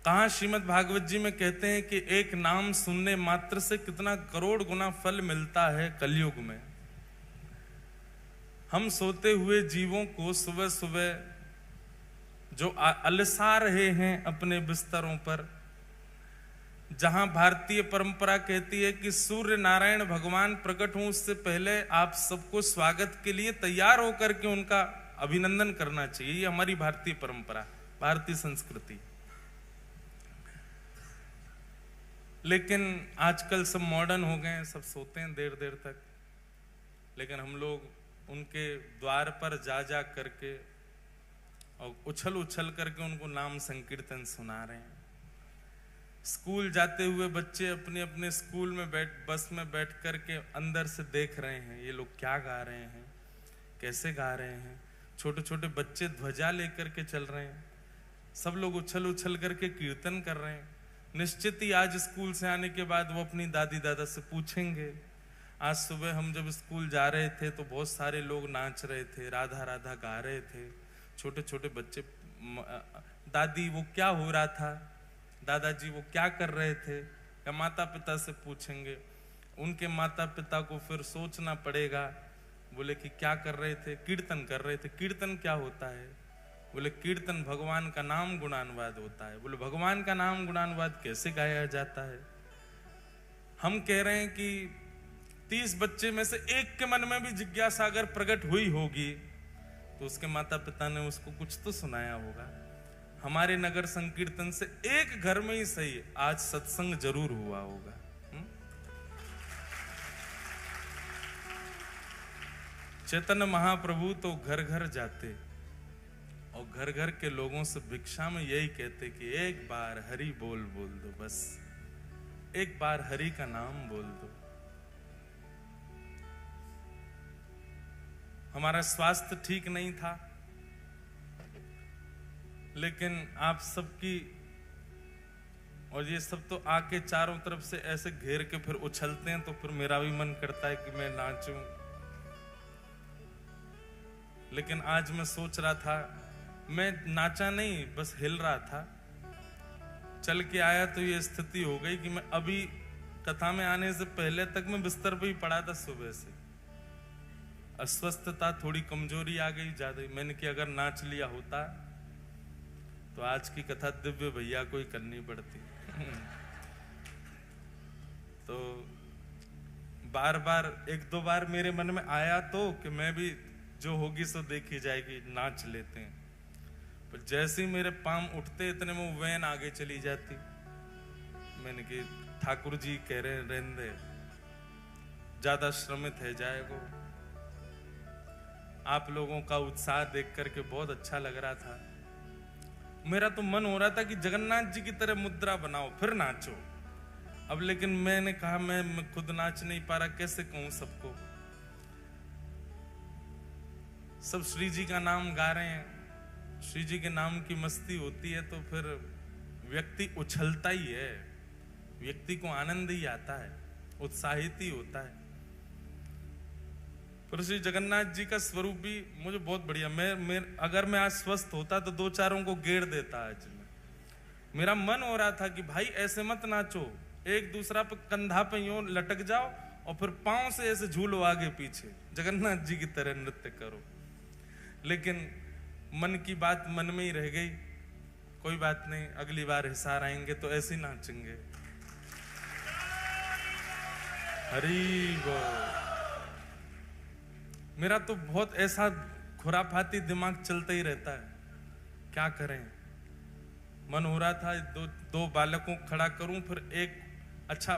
कहाँ श्रीमद् भागवत जी में कहते हैं कि एक नाम सुनने मात्र से कितना करोड़ गुना फल मिलता है कलयुग में। हम सोते हुए जीवों को सुबह सुबह जो अलसा रहे हैं अपने बिस्तरों पर, जहां भारतीय परंपरा कहती है कि सूर्य नारायण भगवान प्रकट हों उससे पहले आप सबको स्वागत के लिए तैयार होकर के उनका अभिनंदन करना चाहिए। ये हमारी भारतीय परंपरा, भारतीय संस्कृति। लेकिन आजकल सब मॉडर्न हो गए हैं, सब सोते हैं देर देर तक, लेकिन हम लोग उनके द्वार पर जा जा करके और उछल उछल करके उनको नाम संकीर्तन सुना रहे हैं। स्कूल जाते हुए बच्चे अपने अपने स्कूल में बस में बैठ करके अंदर से देख रहे हैं ये लोग क्या गा रहे हैं, कैसे गा रहे हैं। छोटे छोटे बच्चे ध्वजा लेकर के चल रहे हैं, सब लोग उछल उछल करके कीर्तन कर रहे हैं। निश्चित ही आज स्कूल से आने के बाद वो अपनी दादी दादा से पूछेंगे, आज सुबह हम जब स्कूल जा रहे थे तो बहुत सारे लोग नाच रहे थे, राधा राधा गा रहे थे। छोटे छोटे बच्चे, दादी वो क्या हो रहा था, दादाजी वो क्या कर रहे थे, या माता पिता से पूछेंगे। उनके माता पिता को फिर सोचना पड़ेगा, बोले कि क्या कर रहे थे, कीर्तन कर रहे थे। कीर्तन क्या होता है? बोले कीर्तन भगवान का नाम गुणानुवाद होता है। बोले भगवान का नाम गुणानुवाद कैसे गाया जाता है? हम कह रहे हैं कि 30 बच्चे में से एक के मन में भी जिज्ञासा अगर प्रकट हुई होगी तो उसके माता पिता ने उसको कुछ तो सुनाया होगा। हमारे नगर संकीर्तन से एक घर में ही सही आज सत्संग जरूर हुआ होगा। चैतन्य महाप्रभु तो घर घर जाते और घर घर के लोगों से भिक्षा में यही कहते कि एक बार हरि बोल बोल दो, बस एक बार हरि का नाम बोल दो। हमारा स्वास्थ्य ठीक नहीं था, लेकिन आप सबकी और ये सब तो आके चारों तरफ से ऐसे घेर के फिर उछलते हैं, तो फिर मेरा भी मन करता है कि मैं नाचूं। लेकिन आज मैं सोच रहा था, मैं नाचा नहीं, बस हिल रहा था। चल के आया तो ये स्थिति हो गई कि मैं अभी कथा में आने से पहले तक मैं बिस्तर पे ही पड़ा था सुबह से। अस्वस्थता, थोड़ी कमजोरी आ गई ज्यादा। मैंने कि अगर नाच लिया होता तो आज की कथा दिव्य भैया को ही करनी पड़ती। तो बार बार, एक दो बार मेरे मन में आया तो कि मैं भी जो होगी सो देखी जाएगी, नाच लेते हैं। पर जैसे ही मेरे पाम उठते इतने में वैन आगे चली जाती। मैंने कि ठाकुर जी कह रहे हैं रहने दे, ज्यादा श्रमित है जाएगो। आप लोगों का उत्साह देख करके बहुत अच्छा लग रहा था। मेरा तो मन हो रहा था कि जगन्नाथ जी की तरह मुद्रा बनाओ फिर नाचो। अब लेकिन मैंने कहा मैं खुद नाच नहीं पा रहा, कैसे कहूं सबको। सब श्री जी का नाम गा रहे हैं, श्री जी के नाम की मस्ती होती है तो फिर व्यक्ति उछलता ही है, व्यक्ति को आनंद ही आता है, उत्साहित ही होता है। पर श्री जगन्नाथ जी का स्वरूप भी मुझे बहुत बढ़िया। अगर मैं आज स्वस्थ होता तो दो चारों को गेड़ देता आज में। मेरा मन हो रहा था कि भाई ऐसे मत नाचो, एक दूसरा पे कंधा पे यूं लटक जाओ और फिर पांव से ऐसे झूलो आगे पीछे, जगन्नाथ जी की तरह नृत्य करो। लेकिन मन की बात मन में ही रह गई। कोई बात नहीं, अगली बार हिसार आएंगे तो ऐसे ही नाचेंगे। हरि बोल। मेरा तो बहुत ऐसा खुराफाती दिमाग चलता ही रहता है, क्या करें। मन हो रहा था दो बालकों को खड़ा करूं, फिर एक अच्छा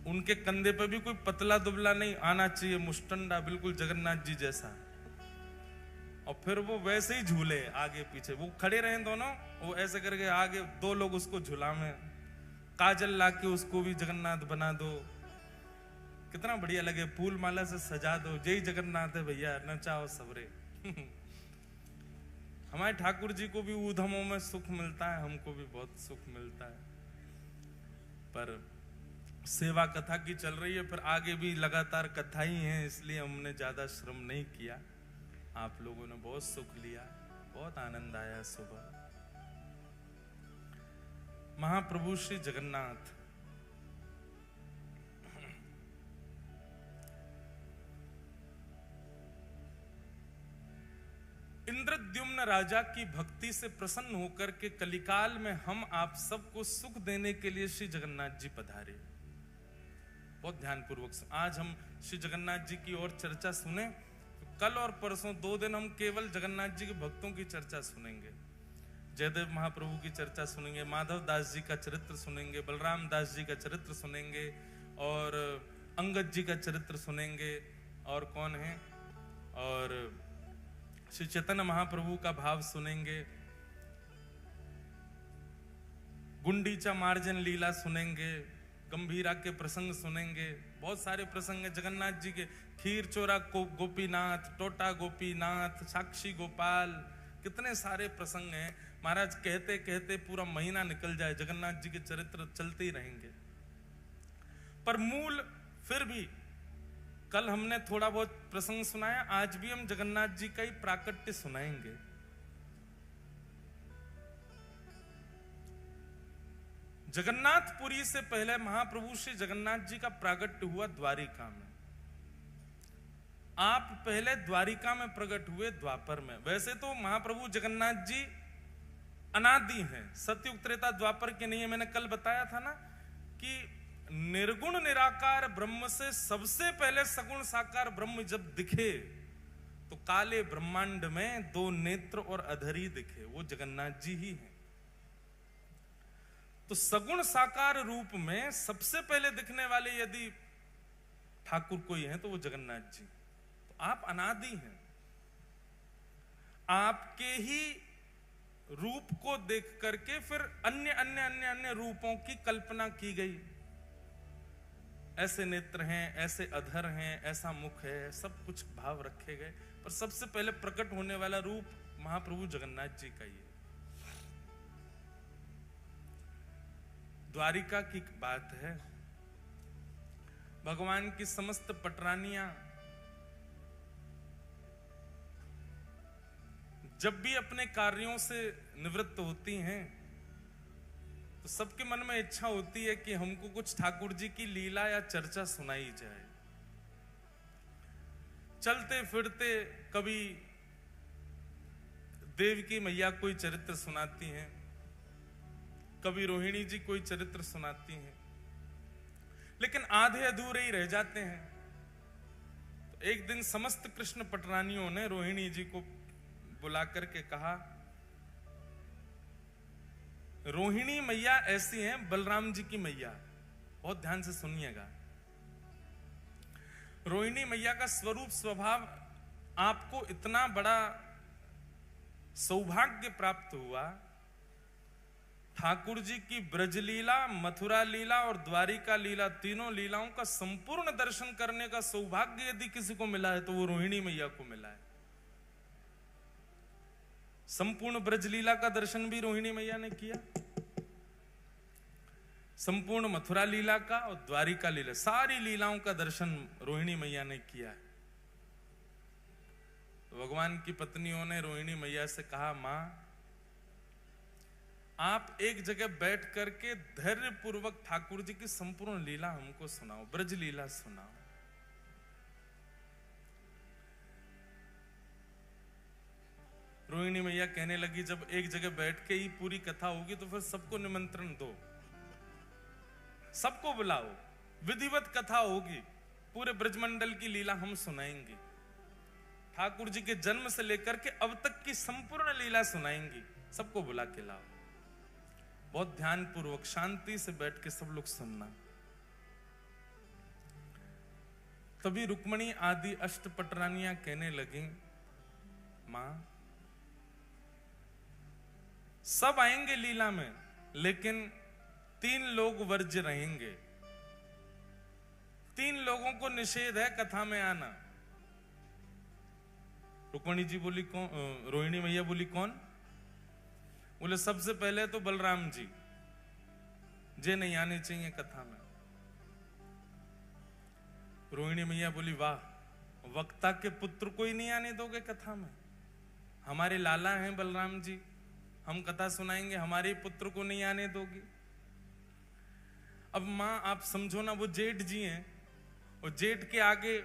उनके कंधे पे भी कोई पतला दुबला नहीं आना चाहिए, मुस्टंडा बिल्कुल जगन्नाथ जी जैसा। और फिर वो वैसे ही झूले आगे पीछे, वो खड़े रहे दोनों, वो ऐसे करके आगे दो लोग उसको झूला में, काजल लाके उसको भी जगन्नाथ बना दो, कितना बढ़िया लगे। फूल माला से सजा दो, जय जगन्नाथ है भैया, नचाओ सबरे। हमारे ठाकुर जी को भी ऊधमों में सुख मिलता है, हमको भी बहुत सुख मिलता है। पर सेवा कथा की चल रही है, फिर आगे भी लगातार कथा ही है, इसलिए हमने ज्यादा श्रम नहीं किया। आप लोगों ने बहुत सुख लिया, बहुत आनंद आया सुबह। महाप्रभु श्री जगन्नाथ। इंद्रद्युम्न राजा की भक्ति से प्रसन्न होकर के कलिकाल में हम आप सबको सुख देने के लिए श्री जगन्नाथ जी पधारे। बहुत ध्यानपूर्वक आज हम श्री जगन्नाथ जी की और चर्चा सुने। कल और परसों 2 दिन हम केवल जगन्नाथ जी के भक्तों की चर्चा सुनेंगे। जयदेव महाप्रभु की चर्चा सुनेंगे, माधव दास जी का चरित्र सुनेंगे, बलराम दास जी का चरित्र सुनेंगे, और अंगद जी का चरित्र सुनेंगे, और कौन है, और श्री चैतन्य महाप्रभु का भाव सुनेंगे, गुंडीचा मार्जन लीला सुनेंगे, गंभीरा के प्रसंग सुनेंगे। बहुत सारे प्रसंग हैं जगन्नाथ जी के। खीर चोरा गोपीनाथ, टोटा गोपीनाथ, साक्षी गोपाल, कितने सारे प्रसंग हैं। महाराज कहते कहते पूरा महीना निकल जाए, जगन्नाथ जी के चरित्र चलते ही रहेंगे। पर मूल फिर भी कल हमने थोड़ा बहुत प्रसंग सुनाया, आज भी हम जगन्नाथ जी का ही प्राकट्य सुनाएंगे। जगन्नाथपुरी से पहले महाप्रभु श्री जगन्नाथ जी का प्राकट्य हुआ द्वारिका में। आप पहले द्वारिका में प्रकट हुए, द्वापर में। वैसे तो महाप्रभु जगन्नाथ जी अनादि हैं, सतयुग त्रेता द्वापर के नहीं है। मैंने कल बताया था ना कि निर्गुण निराकार ब्रह्म से सबसे पहले सगुण साकार ब्रह्म जब दिखे तो काले ब्रह्मांड में 2 नेत्र और अधरी दिखे, वो जगन्नाथ जी ही हैं। तो सगुण साकार रूप में सबसे पहले दिखने वाले यदि ठाकुर कोई हैं तो वो जगन्नाथ जी। तो आप अनादि हैं, आपके ही रूप को देख करके फिर अन्य अन्य अन्य अन्य रूपों की कल्पना की गई। ऐसे नेत्र हैं, ऐसे अधर हैं, ऐसा मुख है, सब कुछ भाव रखे गए, पर सबसे पहले प्रकट होने वाला रूप महाप्रभु जगन्नाथ जी का ही है। द्वारिका की बात है, भगवान की समस्त पटरानियां जब भी अपने कार्यों से निवृत्त होती हैं तो सबके मन में इच्छा होती है कि हमको कुछ ठाकुर जी की लीला या चर्चा सुनाई जाए। चलते फिरते कभी देवकी मैया कोई चरित्र सुनाती हैं, कभी रोहिणी जी कोई चरित्र सुनाती हैं, लेकिन आधे अधूरे ही रह जाते हैं। तो एक दिन समस्त कृष्ण पटरानियों ने रोहिणी जी को बुला करके कहा, रोहिणी मैया ऐसी हैं बलराम जी की मैया। बहुत ध्यान से सुनिएगा। रोहिणी मैया का स्वरूप स्वभाव, आपको इतना बड़ा सौभाग्य प्राप्त हुआ, ठाकुर जी की ब्रजलीला, मथुरा लीला और द्वारिका लीला, तीनों लीलाओं का संपूर्ण दर्शन करने का सौभाग्य यदि किसी को मिला है तो वो रोहिणी मैया को मिला है। संपूर्ण ब्रजलीला का दर्शन भी रोहिणी मैया ने किया, संपूर्ण मथुरा लीला का और द्वारिका लीला, सारी लीलाओं का दर्शन रोहिणी मैया ने किया है। तो भगवान की पत्नियों ने रोहिणी मैया से कहा, मां आप एक जगह बैठ करके धैर्य पूर्वक ठाकुर जी की संपूर्ण लीला हमको सुनाओ, ब्रज लीला सुनाओ। रोहिणी मैया कहने लगी, जब एक जगह बैठ के ही पूरी कथा होगी तो फिर सबको निमंत्रण दो, सबको बुलाओ, विधिवत कथा होगी, पूरे ब्रजमंडल की लीला हम सुनाएंगे, ठाकुर जी के जन्म से लेकर के अब तक की संपूर्ण लीला सुनाएंगी, सबको बुला के लाओ। बहुत ध्यान पूर्वक शांति से बैठ के सब लोग सुनना। तभी रुक्मणी आदि अष्टपटरानियां कहने लगी, मां सब आएंगे लीला में, लेकिन 3 लोग वर्ज्य रहेंगे। 3 लोगों को निषेध है कथा में आना। रुक्मणी जी बोली कौन? रोहिणी मैया बोली कौन? बोले सबसे पहले तो बलराम जी, जे नहीं आने चाहिए कथा में। रोहिणी मैया बोली, वाह, वक्ता के पुत्र को ही नहीं आने दोगे कथा में? हमारे लाला हैं बलराम जी, हम कथा सुनाएंगे, हमारे पुत्र को नहीं आने दोगी? अब माँ आप समझो ना, वो जेठ जी हैं, और जेठ के आगे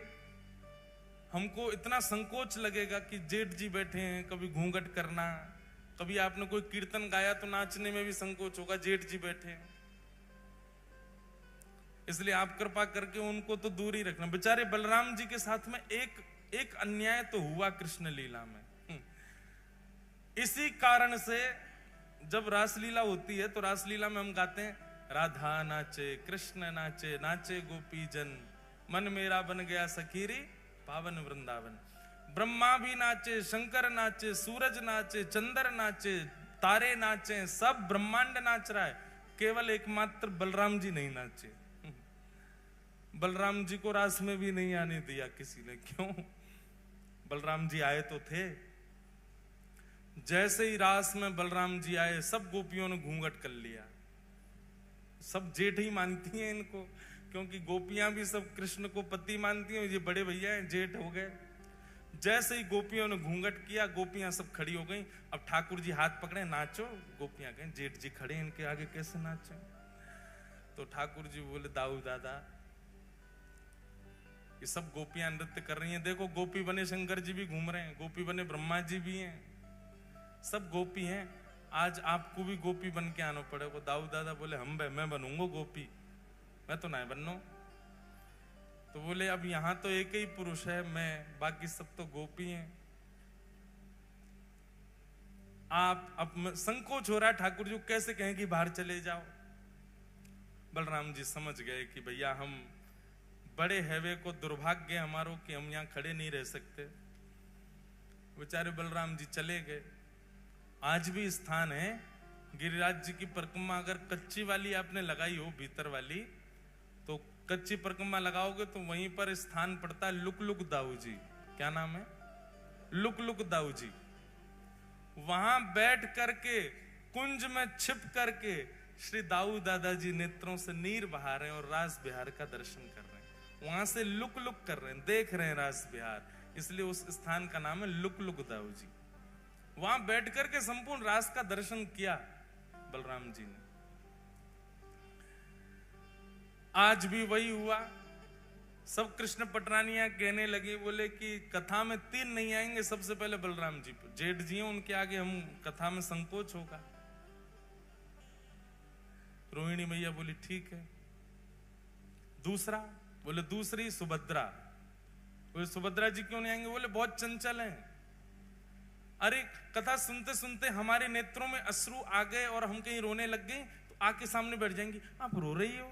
हमको इतना संकोच लगेगा कि जेठ जी बैठे हैं, कभी घूंघट करना, कभी आपने कोई कीर्तन गाया तो नाचने में भी संकोच होगा, जेठ जी बैठे हैं। इसलिए आप कृपा करके उनको तो दूर ही रखना। बेचारे बलराम जी के साथ में एक अन्याय तो हुआ कृष्ण लीला में। इसी कारण से जब रासलीला होती है तो रासलीला में हम गाते हैं, राधा नाचे कृष्ण नाचे, नाचे गोपी जन, मन मेरा बन गया सखीरी पावन वृंदावन। ब्रह्मा भी नाचे, शंकर नाचे, सूरज नाचे, चंद्र नाचे, तारे नाचे, सब ब्रह्मांड नाच रहा है, केवल एकमात्र बलराम जी नहीं नाचे। बलराम जी को रास में भी नहीं आने दिया किसी ने। क्यों? बलराम जी आए तो थे। जैसे ही रास में बलराम जी आए, सब गोपियों ने घूंघट कर लिया। सब जेठ ही मानती हैं इनको, क्योंकि गोपियां भी सब कृष्ण को पति मानती हैं, ये बड़े भैया हैं, जेठ हो गए। जैसे ही गोपियों ने घूंघट किया, गोपियां सब खड़ी हो गई। अब ठाकुर जी हाथ पकड़े, नाचो। गोपियां कहें जेठ जी खड़े, इनके आगे कैसे नाचे? तो ठाकुर जी बोले, दाऊ दादा, ये सब गोपियां नृत्य कर रही हैं, देखो गोपी बने शंकर जी भी घूम रहे हैं, गोपी बने ब्रह्मा जी भी हैं, सब गोपी हैं, आज आपको भी गोपी बन के आना पड़ेगा। दाऊ दादा बोले, मैं बनूंगा गोपी, मैं तो नहीं बनूं। तो बोले, अब यहां तो एक ही पुरुष है, मैं, बाकी सब तो गोपी हैं। आप अब संकोच हो रहा है ठाकुर जी, कैसे कहें कि बाहर चले जाओ। बलराम जी समझ गए कि भैया हम बड़े हैवे को, दुर्भाग्य हमारो कि हम यहां खड़े नहीं रह सकते। बेचारे बलराम जी चले गए। आज भी स्थान है, गिरिराज जी की परिक्रमा अगर कच्ची वाली आपने लगाई हो, भीतर वाली, तो कच्ची परिक्रमा लगाओगे तो वहीं पर स्थान पड़ता है लुक लुक दाऊ जी। क्या नाम है? Look look Dau ji. वहां बैठ करके कुंज में छिप करके श्री दाऊ दादाजी नेत्रों से नीर बहा रहे हैं और रास बिहार का दर्शन कर रहे हैं। वहां से लुक लुक कर रहे हैं, देख रहे हैं रास बिहार, इसलिए उस स्थान का नाम है लुक लुक दाऊ जी। वहां बैठ करके संपूर्ण रास का दर्शन किया बलराम जी ने। आज भी वही हुआ। सब कृष्ण पटरानियां कहने लगे, बोले कि कथा में 3 नहीं आएंगे, सबसे पहले बलराम जी, जेठ जी हैं, उनके आगे हम कथा में संकोच होगा। रोहिणी मैया बोली ठीक है। दूसरा, बोले दूसरी सुभद्रा। बोले सुभद्रा जी क्यों नहीं आएंगे? बोले बहुत चंचल हैं। अरे कथा सुनते सुनते हमारे नेत्रों में अश्रु आ गए और हम कहीं रोने लग गए तो आके सामने बैठ जाएंगी। आप रो रही हो,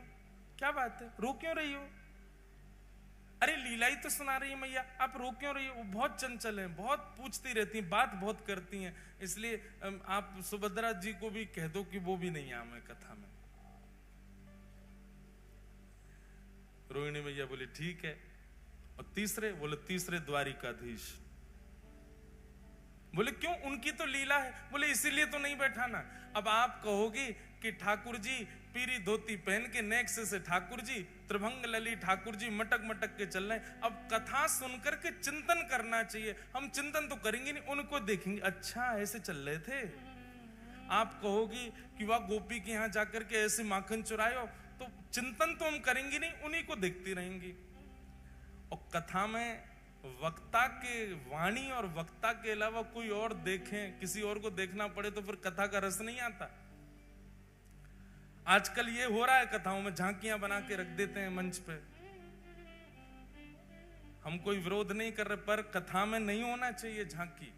क्या बात है, रो क्यों रही हो? अरे लीला ही तो सुना रही है मैया, आप रो क्यों रही हो? वो बहुत चंचल हैं, बहुत पूछती रहती हैं, बात बहुत करती हैं, इसलिए आप सुभद्रा जी को भी कह दो कि वो भी नहीं आवे कथा में। रोहिणी मैया बोले ठीक है। और तीसरे, बोले तीसरे द्वारिकाधीश। बोले क्यों? उनकी तो लीला है। बोले इसीलिए तो नहीं बैठा ना। अब आप कहोगे कि ठाकुर जी पीरी धोती पहन के नेक्से से ठाकुर जी, त्रिभंग लली ठाकुर जी मटक मटक के चल रहे हैं। अब कथा सुनकर के चिंतन करना चाहिए। हम चिंतन तो करेंगे नहीं, उनको देखेंगे, अच्छा ऐसे चल रहे थे। आप कहोगी कि वह गोपी के यहां जाकर के ऐसे माखन चुरायो, तो चिंतन तो हम करेंगे नहीं, उन्हीं को देखती रहेंगी। और कथा में वक्ता के वाणी और वक्ता के अलावा कोई और देखें, किसी और को देखना पड़े तो फिर कथा का रस नहीं आता। आजकल ये हो रहा है, कथाओं में झांकियां बना के रख देते हैं मंच पे। हम कोई विरोध नहीं कर रहे, पर कथा में नहीं होना चाहिए झांकी।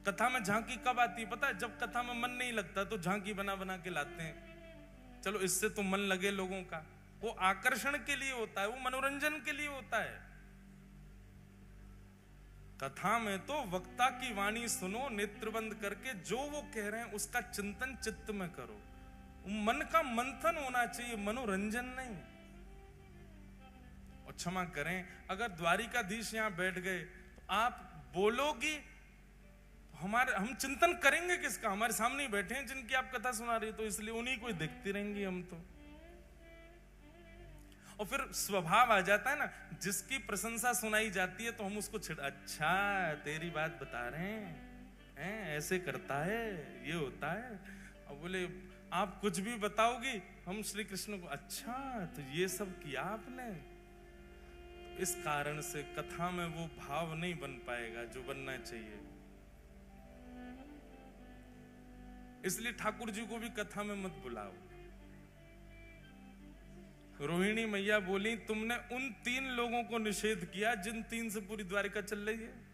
कथा में झांकी कब आती है पता है? जब कथा में मन नहीं लगता तो झांकी बना बना के लाते हैं। चलो इससे तो मन लगे लोगों का, वो आकर्षण के लिए होता है, वो मनोरंजन के लिए होता है। कथा में तो वक्ता की वाणी सुनो, नेत्र बंद करके जो वो कह रहे हैं उसका चिंतन चित्त में करो। मन का मंथन होना चाहिए, मनोरंजन नहीं। और क्षमा करें, अगर द्वारिकाधीश यहां बैठ गए तो आप बोलोगी, हम चिंतन करेंगे किसका? हमारे सामने ही बैठे हैं जिनकी आप कथा सुना रही, तो इसलिए उन्हीं को देखती रहेंगी हम तो। और फिर स्वभाव आ जाता है ना, जिसकी प्रशंसा सुनाई जाती है तो हम उसको अच्छा तेरी बात बता रहे हैं, ऐसे करता है, ये होता है। और बोले आप कुछ भी बताओगी, हम श्री कृष्ण को, अच्छा तो ये सब किया आपने। इस कारण से कथा में वो भाव नहीं बन पाएगा जो बनना चाहिए। इसलिए ठाकुर जी को भी कथा में मत बुलाओ। रोहिणी मैया बोली, तुमने उन 3 लोगों को निषेध किया जिन 3 से पूरी द्वारिका चल रही है।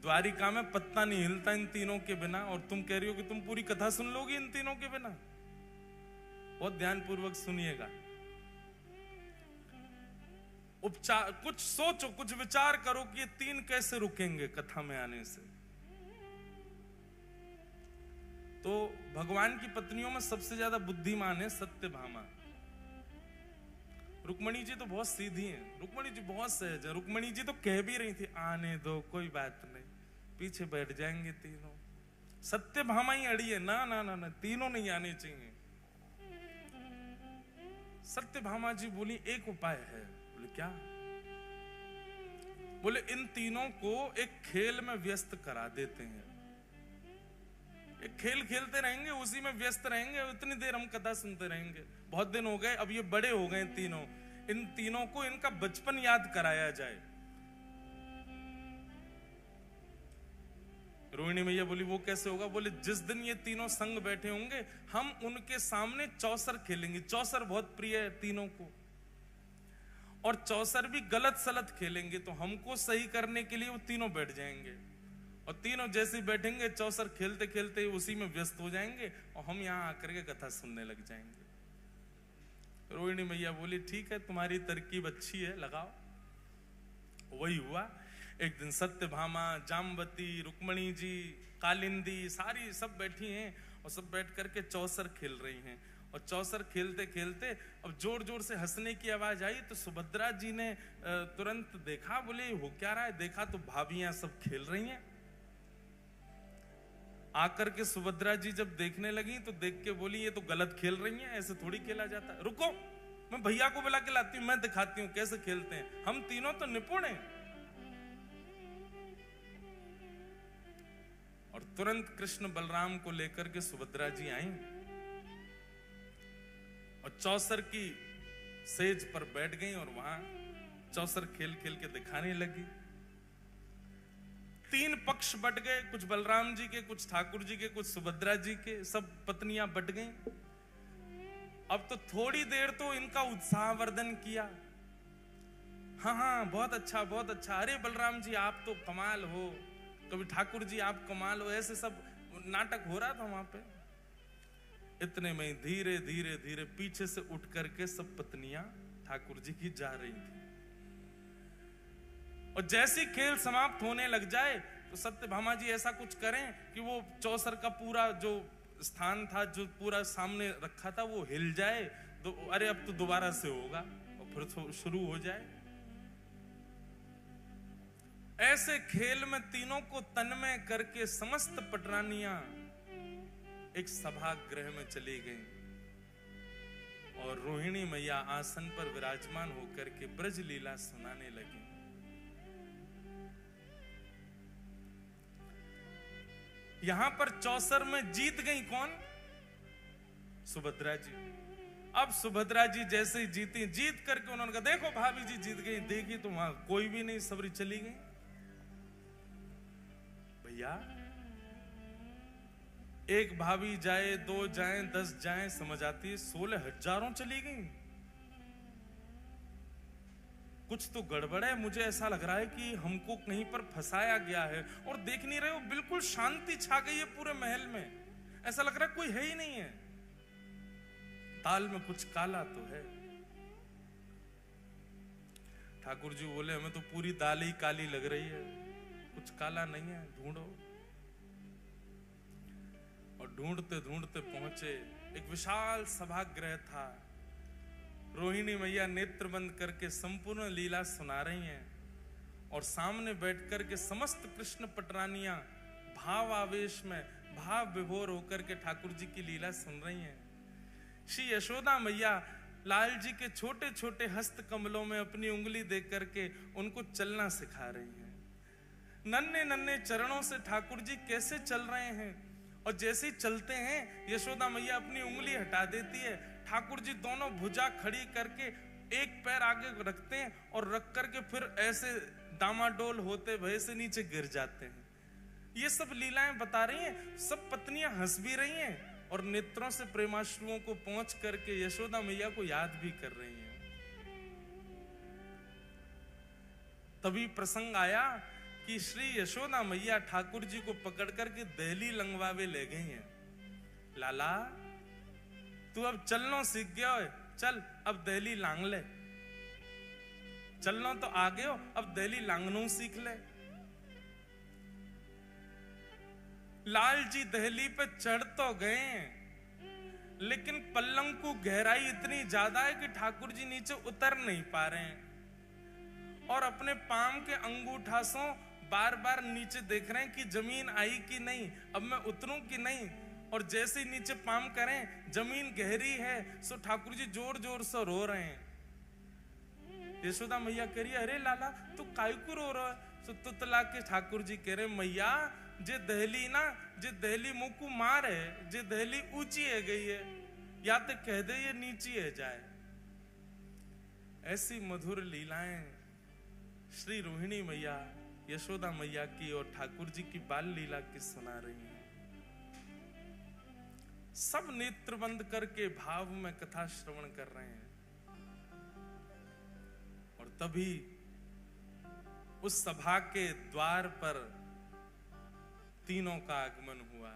द्वारिका में पत्ता नहीं हिलता इन तीनों के बिना, और तुम कह रही हो कि तुम पूरी कथा सुन लोगी इन तीनों के बिना। बहुत ध्यानपूर्वक सुनिएगा। उपचार, कुछ सोचो, कुछ विचार करो कि ये 3 कैसे रुकेंगे कथा में आने से। तो भगवान की पत्नियों में सबसे ज्यादा बुद्धिमान है सत्यभामा। रुक्मणी जी तो बहुत सीधी हैं, रुक्मणी जी बहुत सहज है। रुक्मणी जी तो कह भी रही थी, आने दो कोई बात नहीं, पीछे बैठ जाएंगे तीनों। सत्यभामा ही अड़ी है, ना ना ना ना, तीनों नहीं आने चाहिए। सत्यभामा जी बोली, एक उपाय है। बोले क्या? बोले इन तीनों को एक खेल में व्यस्त करा देते हैं। एक खेल खेलते रहेंगे, उसी में व्यस्त रहेंगे, उतनी देर हम कथा सुनते रहेंगे। बहुत दिन हो गए, अब ये बड़े हो गए तीनों, इन तीनों को इनका बचपन याद कराया जाए। रोहिणी मैया बोली, वो कैसे होगा? बोले जिस दिन ये तीनों संग बैठे होंगे, हम उनके सामने चौसर खेलेंगे। चौसर बहुत प्रिय है तीनों को, और चौसर भी गलत सलत खेलेंगे। तो हमको सही करने के लिए वो तीनों बैठ जाएंगे, और तीनों जैसे बैठेंगे चौसर खेलते खेलते उसी में व्यस्त हो जाएंगे, और हम यहां आकर के कथा सुनने लग जाएंगे। रोहिणी मैया बोली, ठीक है, तुम्हारी तरकीब अच्छी है, लगाओ। वही हुआ। एक दिन सत्यभामा, जामवती, रुक्मणी जी, कालिंदी, सारी सब बैठी हैं, और सब बैठ करके चौसर खेल रही हैं। और चौसर खेलते खेलते अब जोर जोर से हंसने की आवाज आई। तो सुभद्रा जी ने तुरंत देखा, बोले हो क्या रहा है? देखा तो भाभियां सब खेल रही हैं। आकर के सुभद्रा जी जब देखने लगी तो देख के बोली, ये तो गलत खेल रही हैं, ऐसे थोड़ी खेला जाता है। रुको, मैं भैया को बुला के लाती हूं, मैं दिखाती हूं कैसे खेलते हैं। हम तीनों तो निपुण हैं। और तुरंत कृष्ण बलराम को लेकर के सुभद्रा जी आई, और चौसर की सेज पर बैठ गई, और वहां चौसर खेल खेल के दिखाने लगी। 3 पक्ष बट गए, कुछ बलराम जी के, कुछ ठाकुर जी के, कुछ सुभद्रा जी के, सब पत्नियां बट गईं। अब तो थोड़ी देर तो इनका उत्साहवर्धन किया। हाँ हाँ, बहुत अच्छा बहुत अच्छा, अरे बलराम जी आप तो कमाल हो, कभी ठाकुर जी आप कमाल हो, ऐसे सब नाटक हो रहा था वहां पे। इतने में धीरे धीरे धीरे पीछे से उठ करके सब पत्नियां ठाकुर जी की जा रही थी। और जैसी खेल समाप्त होने लग जाए तो सत्यभामा जी ऐसा कुछ करें कि वो चौसर का पूरा जो स्थान था, जो पूरा सामने रखा था, वो हिल जाए। अरे अब तो दोबारा से होगा, और फिर शुरू हो जाए। ऐसे खेल में तीनों को तन्मय करके समस्त पटरानियां एक सभागृह में चली गईं, और रोहिणी मैया आसन पर विराजमान होकर के ब्रज लीला सुनाने लगी। यहां पर चौसर में जीत गई कौन? सुभद्रा जी। अब सुभद्रा जी जैसे ही जीती, जीत करके उन्होंने कहा, देखो भाभी जी जीत गई। देखी तो वहां कोई भी नहीं, सबरी चली गई। भैया, एक भाभी जाए, 2 जाएं, 10 जाएं, समझ आती है, 16 हजारों चली गई। कुछ तो गड़बड़ है। मुझे ऐसा लग रहा है कि हमको कहीं पर फंसाया गया है। और देख नहीं रहे हो, बिल्कुल शांति छा गई है पूरे महल में। ऐसा लग रहा है कोई है ही नहीं है। दाल में कुछ काला तो है। ठाकुर जी बोले, हमें तो पूरी दाल ही काली लग रही है, कुछ काला नहीं है, ढूंढो। और ढूंढते ढूंढते पहुंचे। एक विशाल सभागृह था। रोहिणी मैया नेत्र बंद करके संपूर्ण लीला सुना रही हैं, और सामने बैठकर के समस्त कृष्ण पटरानियां भाव आवेश में भाव विभोर होकर के ठाकुर जी की लीला सुन रही हैं। श्री यशोदा मैया लाल जी के छोटे छोटे हस्त कमलों में अपनी उंगली दे करके उनको चलना सिखा रही हैं। नन्हे नन्हे चरणों से ठाकुर जी कैसे चल रहे हैं, और जैसे ही चलते हैं यशोदा मैया अपनी उंगली हटा देती है, ठाकुर जी दोनों भुजा खड़ी करके एक पैर आगे रखते हैं और रख करके फिर ऐसे डामाडोल होते भय से नीचे गिर जाते हैं। ये सब लीलाएं बता रही हैं। सब पत्नियां हंस भी रही हैं और नेत्रों से प्रेमाश्रुओं को पहुंच करके यशोदा मैया को याद भी कर रही हैं। तभी प्रसंग आया कि श्री यशोदा मैया ठाकुर जी को पकड़ करके दहली लंगवावे ले गई हैं। लाला तू अब चलना सीख गया है, चल अब दहली लांग ले। चलना तो आ गए हो, अब दहली लांगनू सीख ले। लाल जी दहली पे चढ़ तो गए लेकिन पल्लंग को गहराई इतनी ज्यादा है कि ठाकुर जी नीचे उतर नहीं पा रहे हैं और अपने पाम के अंगूठासों बार बार नीचे देख रहे हैं कि जमीन आई कि नहीं, अब मैं उतरूं कि नहीं। और जैसे ही नीचे पाम करें जमीन गहरी है, सो ठाकुर जी जोर जोर से रो रहे हैं। यशोदा मैया कह रही है, अरे लाला तू काहे को रो रहा है? सो तुतला के ठाकुर जी कह रहे, मैया जे दहली ना, जे दहली मुंह को मार है, जे दहली ऊंची है गई है, या तो कह दे ये नीची है जाए। ऐसी मधुर लीलाएं श्री रोहिणी मैया यशोदा मैया की और ठाकुर जी की बाल लीला की सुना रही हैं। सब नेत्र बंद करके भाव में कथा श्रवण कर रहे हैं। और तभी उस सभा के द्वार पर तीनों का आगमन हुआ।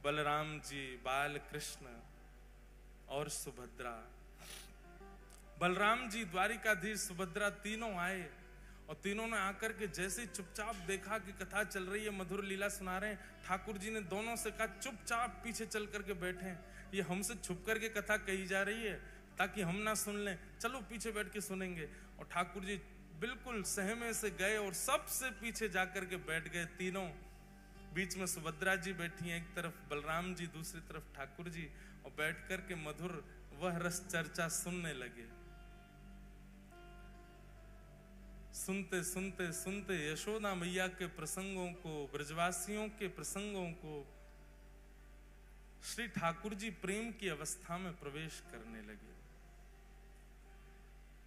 बलराम जी, बाल कृष्ण और सुभद्रा। बलराम जी, द्वारिकाधीश, सुभद्रा तीनों आए और तीनों ने आकर के जैसे चुपचाप देखा कि कथा चल रही है, मधुर लीला सुना रहे हैं, ठाकुर जी ने दोनों से कहा चुपचाप पीछे चल करके बैठे। ये हमसे छुप करके कथा कही जा रही है ताकि हम ना सुन लें, चलो पीछे बैठ के सुनेंगे। और ठाकुर जी बिल्कुल सहमे से गए और सबसे पीछे जाकर के बैठ गए तीनों। बीच में सुभद्रा जी बैठी हैं, एक तरफ बलराम जी, दूसरी तरफ ठाकुर जी, और बैठ करके मधुर वह रस चर्चा सुनने लगे। सुनते सुनते सुनते यशोदा मैया के प्रसंगों को, ब्रजवासियों के प्रसंगों को, श्री ठाकुर जी प्रेम की अवस्था में प्रवेश करने लगे।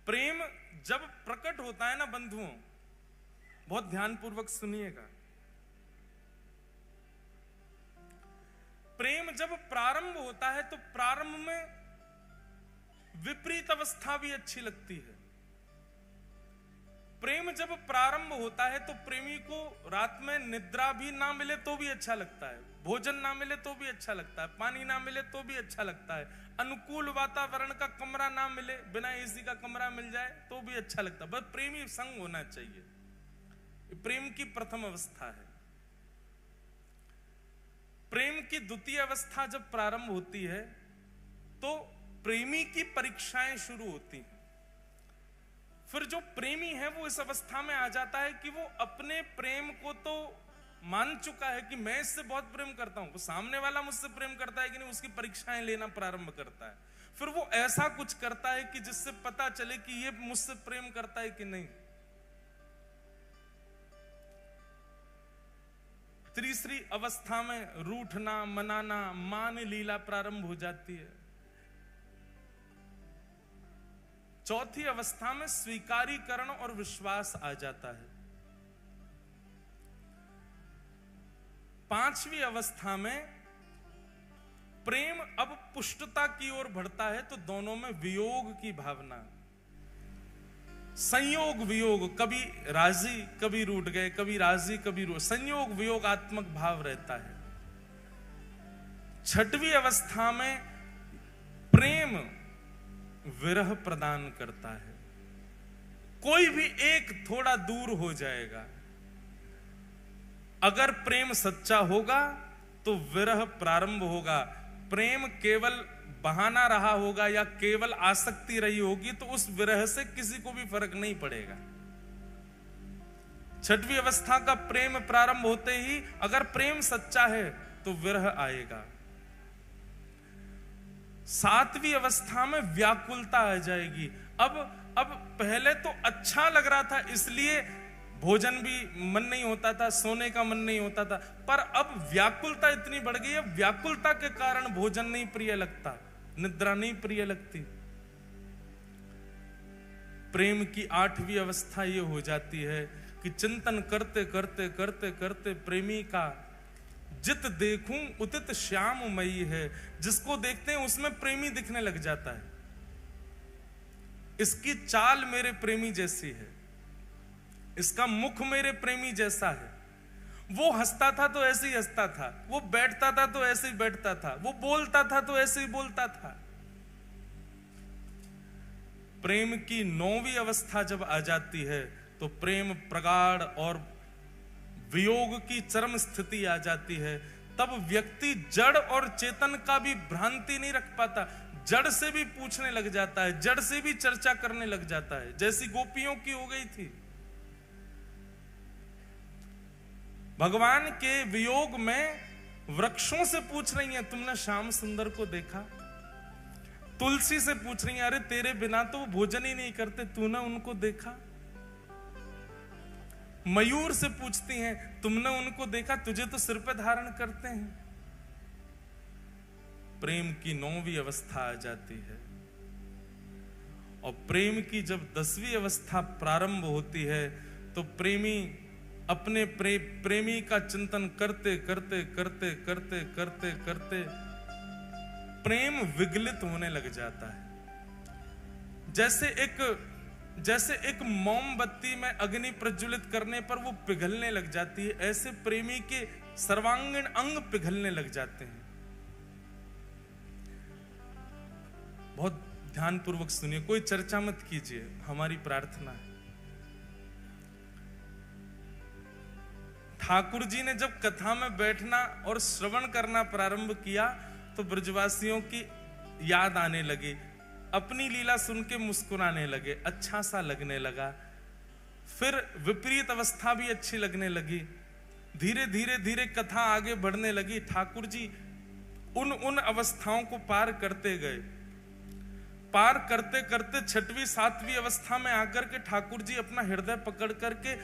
प्रेम जब प्रकट होता है ना बंधुओं, बहुत ध्यानपूर्वक सुनिएगा, प्रेम जब प्रारंभ होता है तो प्रारंभ में विपरीत अवस्था भी अच्छी लगती है। प्रेम जब प्रारंभ होता है तो प्रेमी को रात में निद्रा भी ना मिले तो भी अच्छा लगता है, भोजन ना मिले तो भी अच्छा लगता है, पानी ना मिले तो भी अच्छा लगता है, अनुकूल वातावरण का कमरा ना मिले, बिना एसी का कमरा मिल जाए तो भी अच्छा लगता है, बस प्रेमी संग होना चाहिए। प्रेम की प्रथम अवस्था है। प्रेम की द्वितीय अवस्था जब प्रारंभ होती है तो प्रेमी की परीक्षाएं शुरू होती हैं। फिर जो प्रेमी है वो इस अवस्था में आ जाता है कि वो अपने प्रेम को तो मान चुका है कि मैं इससे बहुत प्रेम करता हूं, वो सामने वाला मुझसे प्रेम करता है कि नहीं, उसकी परीक्षाएं लेना प्रारंभ करता है। फिर वो ऐसा कुछ करता है कि जिससे पता चले कि ये मुझसे प्रेम करता है कि नहीं। तीसरी अवस्था में रूठना, मनाना, मान लीला प्रारंभ हो जाती है। चौथी अवस्था में स्वीकारीकरण और विश्वास आ जाता है। पांचवी अवस्था में प्रेम अब पुष्टता की ओर बढ़ता है तो दोनों में वियोग की भावना, संयोग वियोग, कभी राजी कभी रूठ गए, कभी राजी कभी रूठ, संयोग वियोगात्मक भाव रहता है। छठवीं अवस्था में प्रेम विरह प्रदान करता है। कोई भी एक थोड़ा दूर हो जाएगा। अगर प्रेम सच्चा होगा तो विरह प्रारंभ होगा। प्रेम केवल बहाना रहा होगा या केवल आसक्ति रही होगी तो उस विरह से किसी को भी फर्क नहीं पड़ेगा। छठवीं अवस्था का प्रेम प्रारंभ होते ही अगर प्रेम सच्चा है तो विरह आएगा। सातवीं अवस्था में व्याकुलता आ जाएगी। अब पहले तो अच्छा लग रहा था इसलिए भोजन भी मन नहीं होता था, सोने का मन नहीं होता था। पर अब व्याकुलता इतनी बढ़ गई है, व्याकुलता के कारण भोजन नहीं प्रिय लगता, निद्रा नहीं प्रिय लगती। प्रेम की 8वीं अवस्था ये हो जाती है कि चिंतन करते करते करते करते प्रेमी का जित देखूं उतित श्याममयी है, जिसको देखते हैं उसमें प्रेमी दिखने लग जाता है। इसकी चाल मेरे प्रेमी जैसी है, इसका मुख मेरे प्रेमी जैसा है, वो हंसता था तो ऐसे ही हंसता था, वो बैठता था तो ऐसे ही बैठता था, वो बोलता था तो ऐसे ही बोलता था। प्रेम की 9वीं अवस्था जब आ जाती है तो प्रेम प्रगाढ़ और वियोग की चरम स्थिति आ जाती है। तब व्यक्ति जड़ और चेतन का भी भ्रांति नहीं रख पाता, जड़ से भी पूछने लग जाता है, जड़ से भी चर्चा करने लग जाता है, जैसी गोपियों की हो गई थी। भगवान के वियोग में वृक्षों से पूछ रही हैं, तुमने श्याम सुंदर को देखा? तुलसी से पूछ रही हैं, अरे तेरे बिना तो वो भोजन ही नहीं करते, तूने उनको देखा? मयूर से पूछती हैं, तुमने उनको देखा? तुझे तो सिर पे धारण करते हैं। प्रेम की 9वीं अवस्था आ जाती है और प्रेम की जब 10वीं अवस्था प्रारंभ होती है तो प्रेमी अपने प्रेमी का चिंतन करते करते करते करते करते करते प्रेम विगलित होने लग जाता है। जैसे एक मोमबत्ती में अग्नि प्रज्वलित करने पर वो पिघलने लग जाती है, ऐसे प्रेमी के सर्वांगीण अंग पिघलने लग जाते हैं। बहुत ध्यानपूर्वक सुनिए, कोई चर्चा मत कीजिए, हमारी प्रार्थना है। ठाकुर जी ने जब कथा में बैठना और श्रवण करना प्रारंभ किया तो ब्रजवासियों की याद आने लगी, अपनी लीला सुन के मुस्कुराने लगे, अच्छा सा लगने लगा। फिर विपरीत अवस्था भी अच्छी लगने लगी, धीरे धीरे धीरे कथा आगे बढ़ने लगी। ठाकुर जी उन अवस्थाओं को पार करते गए, पार करते करते 6वीं 7वीं अवस्था में आकर के ठाकुर जी अपना हृदय पकड़ करके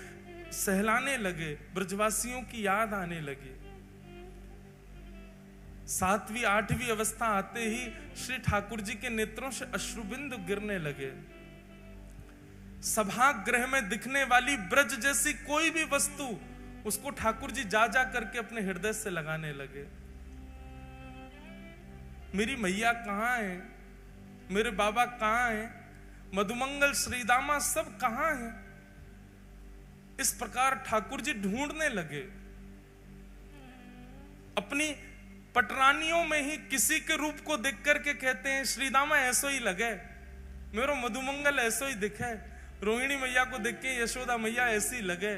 सहलाने लगे, ब्रजवासियों की याद आने लगी। 7वीं 8वीं अवस्था आते ही श्री ठाकुर जी के नेत्रों से अश्रुबिंदु गिरने लगे। सभागृह में दिखने वाली ब्रज जैसी कोई भी वस्तु उसको ठाकुर जी जा जा करके अपने हृदय से लगाने लगे। मेरी मैया कहां है, मेरे बाबा कहां है, मधुमंगल श्रीदामा सब कहां है? इस प्रकार ठाकुर जी ढूंढने लगे। अपनी पटरानियों में ही किसी के रूप को देख करके कहते हैं, श्रीदामा ऐसो ही लगे, मेरो मधुमंगल ऐसो ही दिखे। रोहिणी मैया को देख के यशोदा मैया ऐसी लगे।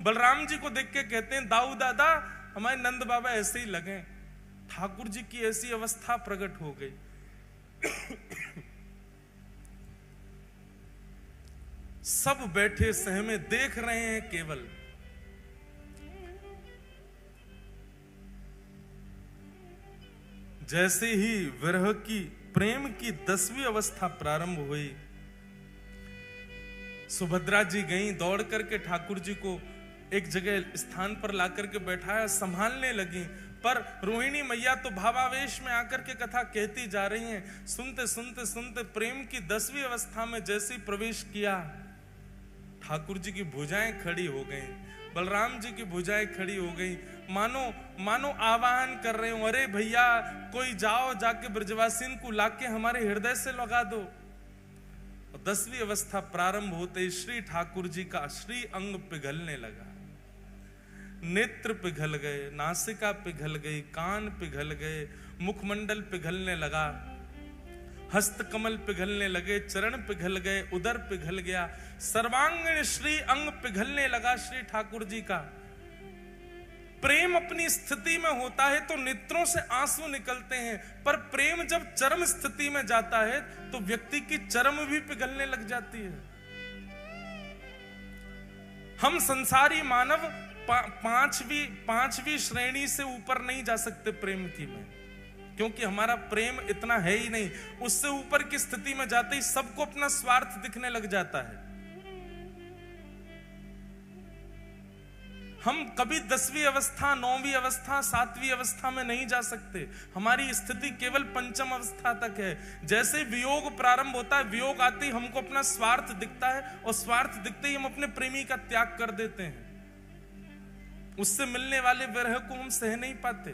बलराम जी को देख के कहते हैं, दाऊ दादा हमारे नंद बाबा ऐसे ही लगे। ठाकुर जी की ऐसी अवस्था प्रकट हो गई। सब बैठे सहमे देख रहे हैं केवल। जैसे ही विरह की प्रेम की 10वीं अवस्था प्रारंभ हुई, सुभद्रा जी गईं, दौड़ करके ठाकुर जी को एक जगह स्थान पर लाकर के बैठाया, संभालने लगी। पर रोहिणी मैया तो भावावेश में आकर के कथा कहती जा रही हैं। सुनते सुनते सुनते प्रेम की 10वीं अवस्था में जैसे ही प्रवेश किया, ठाकुर जी की भुजाएं खड़ी हो गईं, बलराम जी की भुजाएं खड़ी हो गईं, मानो आवाहन कर रहे हो, अरे भैया कोई जाओ, जाके ब्रजवासिन को लाके हमारे हृदय से लगा दो। 10वीं अवस्था प्रारंभ होते ही श्री ठाकुर जी का श्री अंग पिघलने लगा। नेत्र पिघल गए, नासिका पिघल गई, कान पिघल गए, मुखमंडल पिघलने लगा, हस्तकमल पिघलने लगे, चरण पिघल गए, उदर पिघल गया, सर्वांगीण श्री अंग पिघलने लगा श्री ठाकुर जी का। प्रेम अपनी स्थिति में होता है तो नेत्रों से आंसू निकलते हैं, पर प्रेम जब चरम स्थिति में जाता है तो व्यक्ति की चरम भी पिघलने लग जाती है। हम संसारी मानव पांचवी श्रेणी से ऊपर नहीं जा सकते प्रेम की में, क्योंकि हमारा प्रेम इतना है ही नहीं। उससे ऊपर की स्थिति में जाते ही सबको अपना स्वार्थ दिखने लग जाता है। हम कभी 10वीं अवस्था, 9वीं अवस्था, 7वीं अवस्था में नहीं जा सकते। हमारी स्थिति केवल पंचम अवस्था तक है। जैसे वियोग प्रारंभ होता है, वियोग आते ही हमको अपना स्वार्थ दिखता है, और स्वार्थ दिखते ही हम अपने प्रेमी का त्याग कर देते हैं। उससे मिलने वाले विरह को हम सह नहीं पाते।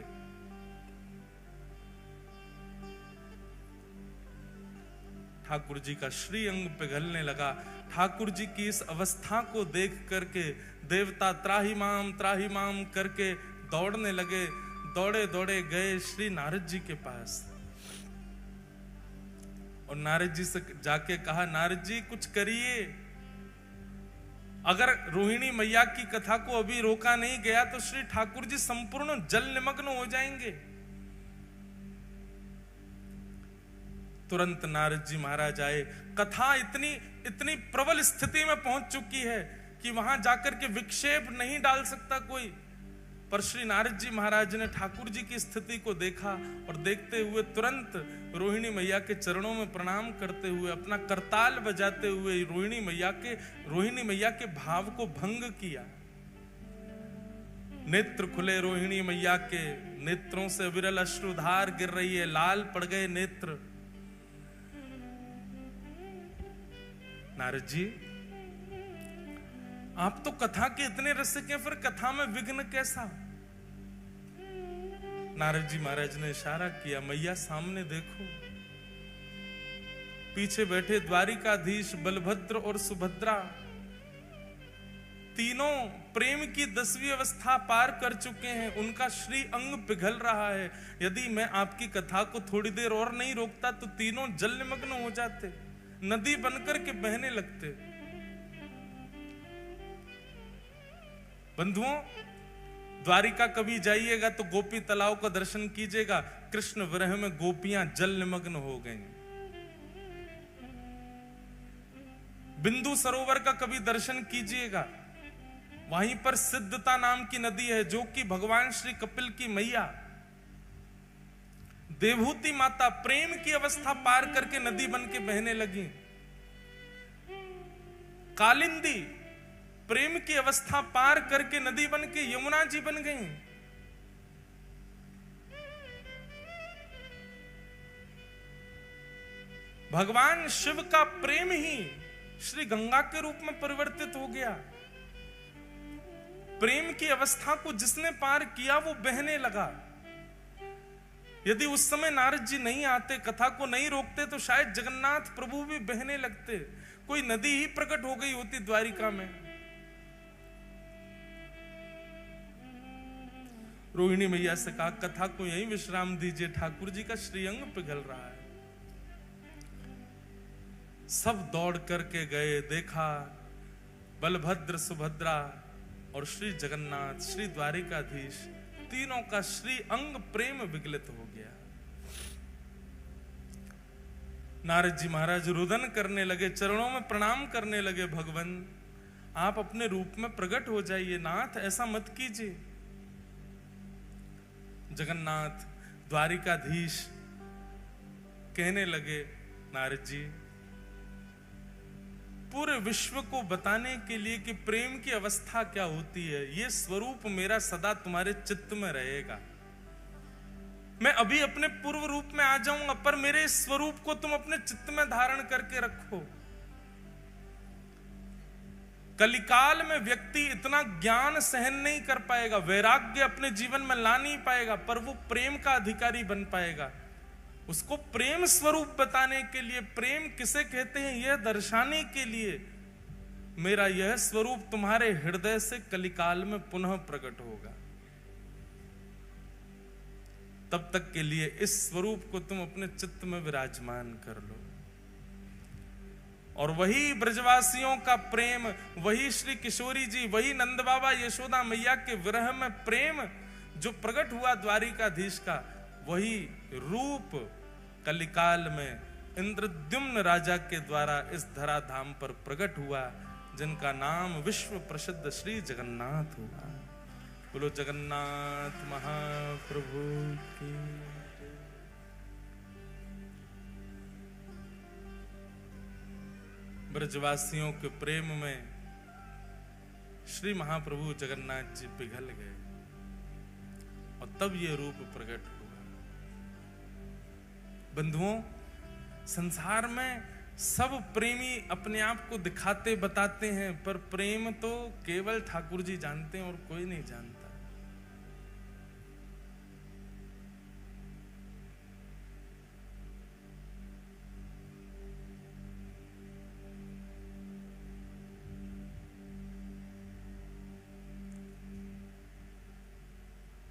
ठाकुर जी का श्री अंग पिघलने लगा। ठाकुर जी की इस अवस्था को देख करके देवता त्राहि माम करके दौड़ने लगे। दौड़े दौड़े गए श्री नारद जी के पास, और नारद जी से जाके कहा, नारद जी कुछ करिए। अगर रोहिणी मैया की कथा को अभी रोका नहीं गया तो श्री ठाकुर जी संपूर्ण जल निमग्न हो जाएंगे। तुरंत नारद जी महाराज आए। कथा इतनी प्रबल स्थिति में पहुंच चुकी है कि वहां जाकर के विक्षेप नहीं डाल सकता कोई। पर श्री नारद जी महाराज ने ठाकुर जी की स्थिति को देखा, और देखते हुए तुरंत रोहिणी मैया के चरणों में प्रणाम करते हुए, अपना करताल बजाते हुए रोहिणी मैया के भाव को भंग किया। नेत्र खुले रोहिणी मैया के, नेत्रों से विरल अश्रुधार गिर रही है, लाल पड़ गए नेत्र। नारद जी, आप तो कथा के इतने रसिक हैं, फिर कथा में विघ्न कैसा? नारद जी महाराज ने इशारा किया, मैया सामने देखो। पीछे बैठे द्वारिकाधीश बलभद्र और सुभद्रा, तीनों प्रेम की 10वीं अवस्था पार कर चुके हैं। उनका श्री अंग पिघल रहा है। यदि मैं आपकी कथा को थोड़ी देर और नहीं रोकता तो तीनों जल निमग्न हो जाते, नदी बनकर के बहने लगते। बंधुओं, द्वारिका कभी जाइएगा तो गोपी तालाब का दर्शन कीजिएगा। कृष्ण विरह में गोपियां जल निमग्न हो गईं। बिंदु सरोवर का कभी दर्शन कीजिएगा। वहीं पर सिद्धता नाम की नदी है, जो कि भगवान श्री कपिल की मैया देवहूति माता प्रेम की अवस्था पार करके नदी बन के बहने लगी। कालिंदी प्रेम की अवस्था पार करके नदी बन के यमुना जी बन गई। भगवान शिव का प्रेम ही श्री गंगा के रूप में परिवर्तित हो गया। प्रेम की अवस्था को जिसने पार किया वो बहने लगा। यदि उस समय नारद जी नहीं आते, कथा को नहीं रोकते, तो शायद जगन्नाथ प्रभु भी बहने लगते। कोई नदी ही प्रकट हो गई होती द्वारिका में। रोहिणी मैया से कहा, कथा को यहीं विश्राम दीजिए, ठाकुर जी का श्रीअंग पिघल रहा है। सब दौड़ करके गए, देखा बलभद्र, सुभद्रा और श्री जगन्नाथ, श्री द्वारिकाधीश, तीनों का श्री अंग प्रेम विगलित हो गया। नारद जी महाराज रुदन करने लगे, चरणों में प्रणाम करने लगे। भगवान, आप अपने रूप में प्रकट हो जाइए, नाथ ऐसा मत कीजिए। जगन्नाथ द्वारिकाधीश कहने लगे, नारद जी, पूरे विश्व को बताने के लिए कि प्रेम की अवस्था क्या होती है, ये स्वरूप मेरा सदा तुम्हारे चित्त में रहेगा। मैं अभी अपने पूर्व रूप में आ जाऊंगा, पर मेरे इस स्वरूप को तुम अपने चित्त में धारण करके रखो। कलिकाल में व्यक्ति इतना ज्ञान सहन नहीं कर पाएगा, वैराग्य अपने जीवन में ला नहीं पाएगा, पर वो प्रेम का अधिकारी बन पाएगा। उसको प्रेम स्वरूप बताने के लिए, प्रेम किसे कहते हैं यह दर्शाने के लिए, मेरा यह स्वरूप तुम्हारे हृदय से कलिकाल में पुनः प्रकट होगा। तब तक के लिए इस स्वरूप को तुम अपने चित्त में विराजमान कर लो। और वही ब्रजवासियों का प्रेम, वही श्री किशोरी जी, वही नंद बाबा यशोदा मैया के विरह में प्रेम जो प्रकट हुआ द्वारिकाधीश का, वही रूप कलिकाल में इंद्रद्युम्न राजा के द्वारा इस धराधाम पर प्रकट हुआ, जिनका नाम विश्व प्रसिद्ध श्री जगन्नाथ हुआ। बोलो जगन्नाथ महाप्रभु की। ब्रजवासियों के प्रेम में श्री महाप्रभु जगन्नाथ जी पिघल गए और तब ये रूप प्रकट हुआ। बंधुओं, संसार में सब प्रेमी अपने आप को दिखाते बताते हैं, पर प्रेम तो केवल ठाकुर जी जानते हैं और कोई नहीं जानता।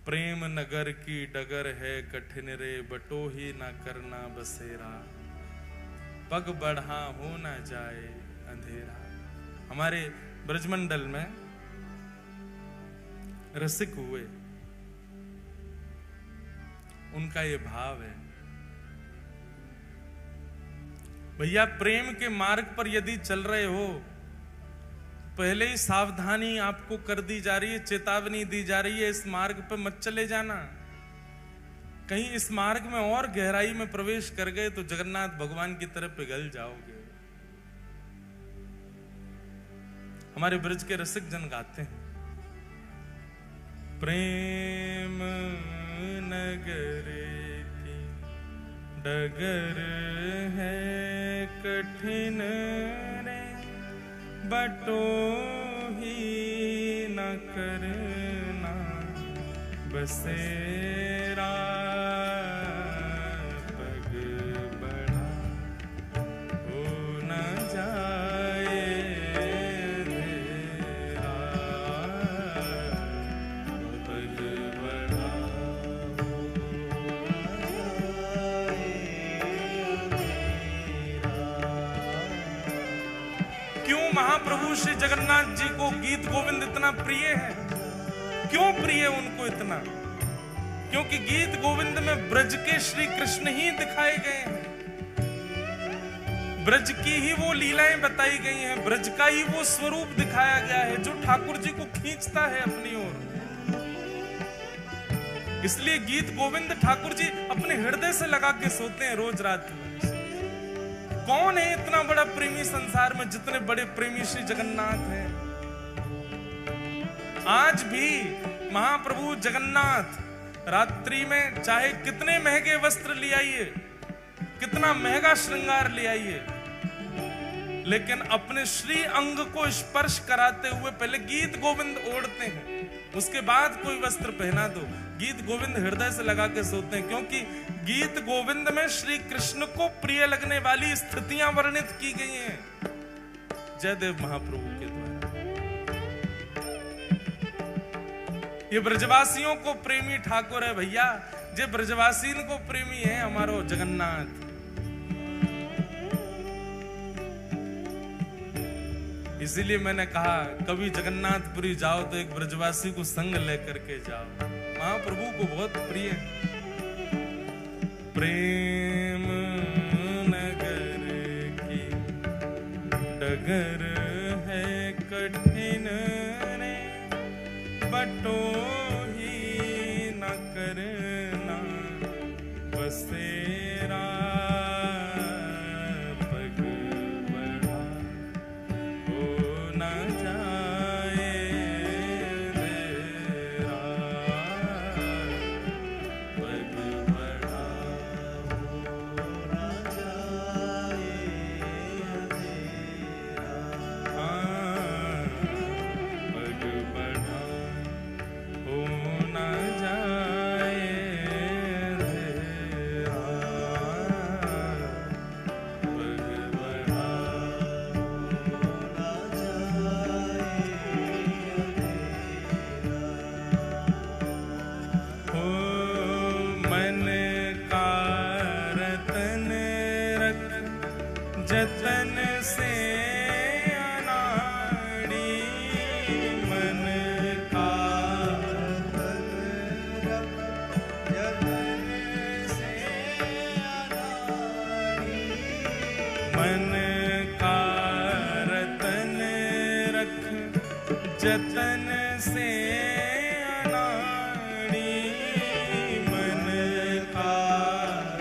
प्रेम नगर की डगर है कठिन रे, बटो ही ना करना बसेरा, पग बढ़ा हो ना जाए अंधेरा। हमारे ब्रजमंडल में रसिक हुए, उनका ये भाव है, भैया प्रेम के मार्ग पर यदि चल रहे हो, पहले ही सावधानी आपको कर दी जा रही है, चेतावनी दी जा रही है, इस मार्ग पर मत चले जाना। कहीं इस मार्ग में और गहराई में प्रवेश कर गए तो जगन्नाथ भगवान की तरफ पिघल जाओगे। हमारे ब्रज के रसिक जन गाते हैं, प्रेम नगर की डगर है कठिन रे, बटो ही न करना बसेरा, पग बढ़ा हो न जाए अंधेरा, पग बढ़ा हो न जाए अंधेरा। क्यों महाप्रभु श्री जगन्नाथ जी को गीत गोविंद इतना प्रिय है? क्यों प्रिय उनको इतना? क्योंकि गीत गोविंद में ब्रज के श्री कृष्ण ही दिखाए गए हैं, ब्रज की ही वो लीलाएं बताई गई हैं, ब्रज का ही वो स्वरूप दिखाया गया है जो ठाकुर जी को खींचता है अपनी ओर। इसलिए गीत गोविंद ठाकुर जी अपने हृदय से लगा के सोते हैं रोज रात में। कौन है इतना बड़ा प्रेमी संसार में जितने बड़े प्रेमी श्री जगन्नाथ हैं? आज भी महाप्रभु जगन्नाथ रात्रि में चाहे कितने महंगे वस्त्र ले आइए, कितना महंगा श्रृंगार ले आइए, लेकिन अपने श्री अंग को स्पर्श कराते हुए पहले गीत गोविंद ओढ़ते हैं, उसके बाद कोई वस्त्र पहना दो। गीत गोविंद हृदय से लगा के सोते हैं, क्योंकि गीत गोविंद में श्री कृष्ण को प्रिय लगने वाली स्थितियां वर्णित की गई हैं जयदेव महाप्रभु के द्वारा। ये ब्रजवासियों को प्रेमी ठाकुर है भैया, जे ब्रजवासीन को प्रेमी है हमारो जगन्नाथ। इसीलिए मैंने कहा कभी जगन्नाथपुरी जाओ तो एक ब्रजवासी को संग लेकर के जाओ, महाप्रभु को बहुत प्रिय। प्रेम नगर की डगर है कठिन रे, बटो ही न करना बसेरा, पग बढ़ा हो न जाए अंधेरा, पग बढ़ा हो न जाए अंधेरा, पग बढ़ा हो न जाए अंधेरा, पग बढ़ा हो मन का रतन रख जतन से अनाड़ी, मन का रतन रख जतन से अनाड़ी, मन का रतन रख जतन से अनाड़ी, मन का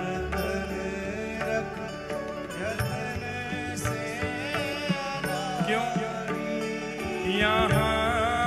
रतन रख जतन से अनाड़ी। क्यों यहाँ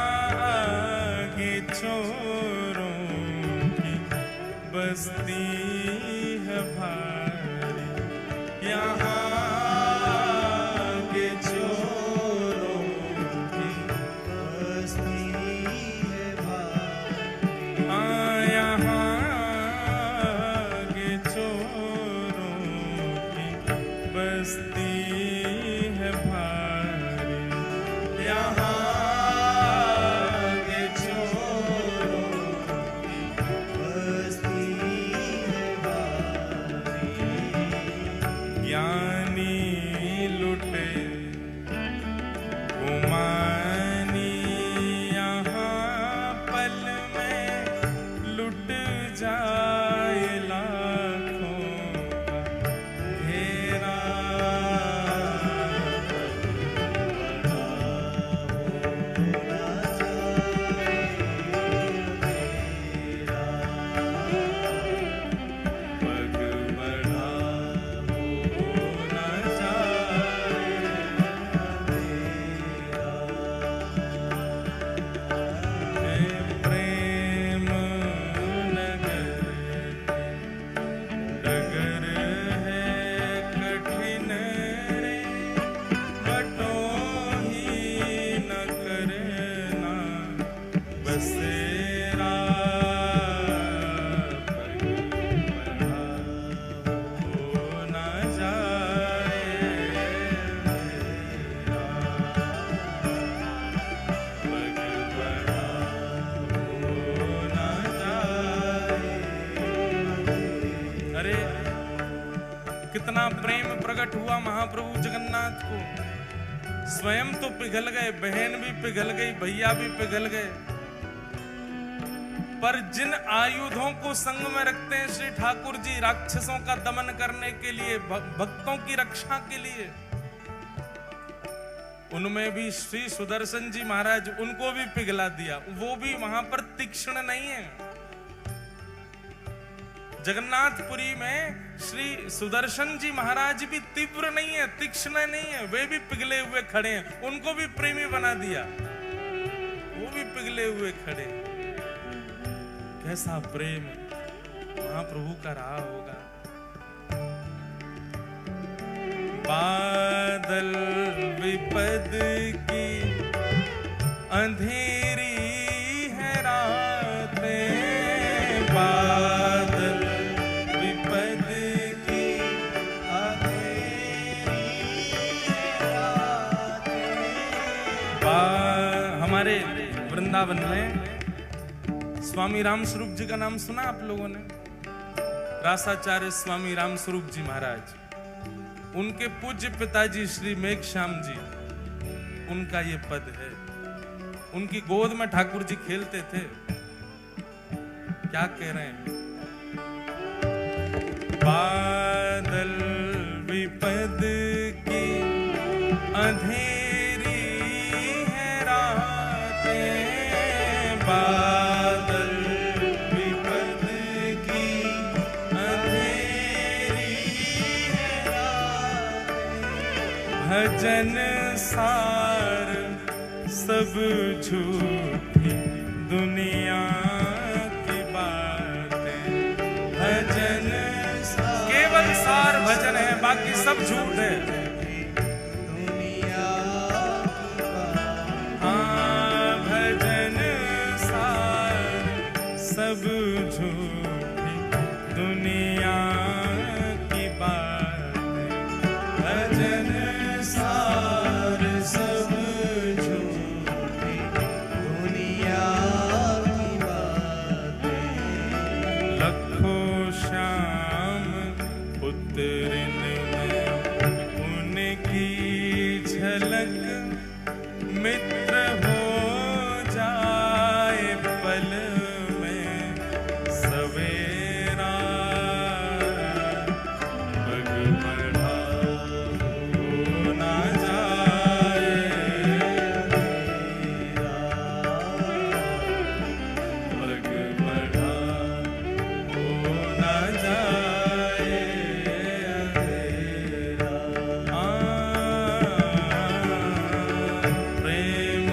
कितना प्रेम प्रकट हुआ महाप्रभु जगन्नाथ को। स्वयं तो पिघल गए, बहन भी पिघल गई, भैया भी पिघल गए, पर जिन आयुधों को संग में रखते हैं श्री ठाकुर जी राक्षसों का दमन करने के लिए, भक्तों की रक्षा के लिए, उनमें भी श्री सुदर्शन जी महाराज उनको भी पिघला दिया। वो भी वहां पर तीक्ष्ण नहीं है। जगन्नाथपुरी में श्री सुदर्शन जी महाराज भी तीव्र नहीं है, तीक्ष्ण नहीं है, वे भी पिघले हुए खड़े हैं। उनको भी प्रेमी बना दिया, वो भी पिघले हुए खड़े। कैसा प्रेम महाप्रभु का रहा होगा। बादल विपद की अंधेरी है रातें, बादल विपद की अंधेरी है रातें। हमारे वृंदावन में स्वामी राम स्वरूप जी का नाम सुना आप लोगों ने? रासाचार्य स्वामी राम स्वरूप जी महाराज, उनके पूज्य पिताजी श्री मेघश्याम जी, उनका ये पद है। उनकी गोद में ठाकुर जी खेलते थे। क्या कह रहे हैं? बादल विपद की अंधेरी है रातें, बादल विपद की अंधेरी है रातें, भजन सार सब झूठी दुनिया की बातें, भजन केवल सार भजन है, बाकी सब झूठ है। हाँ, भजन सार सब झूठी दुनिया की बातें, भजन सार सब झूठी दुनिया की बातें। लखों श्याम पुत्रिन में उनकी झलक, मित्र हो जाए पल में सवेरा, पग बढ़ा हो ना जाए अंधेरा, पग बढ़ा हो ना जाए अंधेरा। प्रेम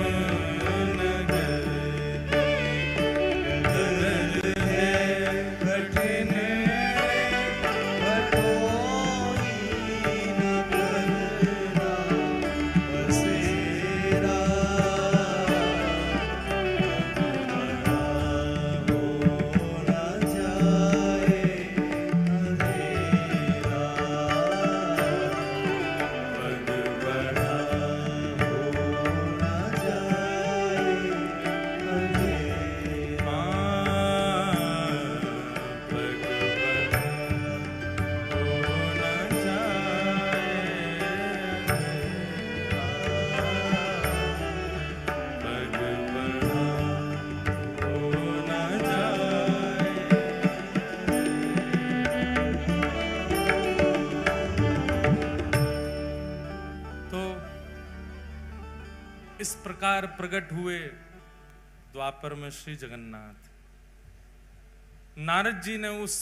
नगर है कठिन बटोही न करना बसेरा, हो ना जाए अंधेरा, पग बढ़ा हो ना जाए अंधेरा, पग बढ़ा हो ना जाए अंधेरा, पग बढ़ा हो ना जाए। तो इस प्रकार प्रकट हुए द्वापर में श्री जगन्नाथ। नारद जी ने उस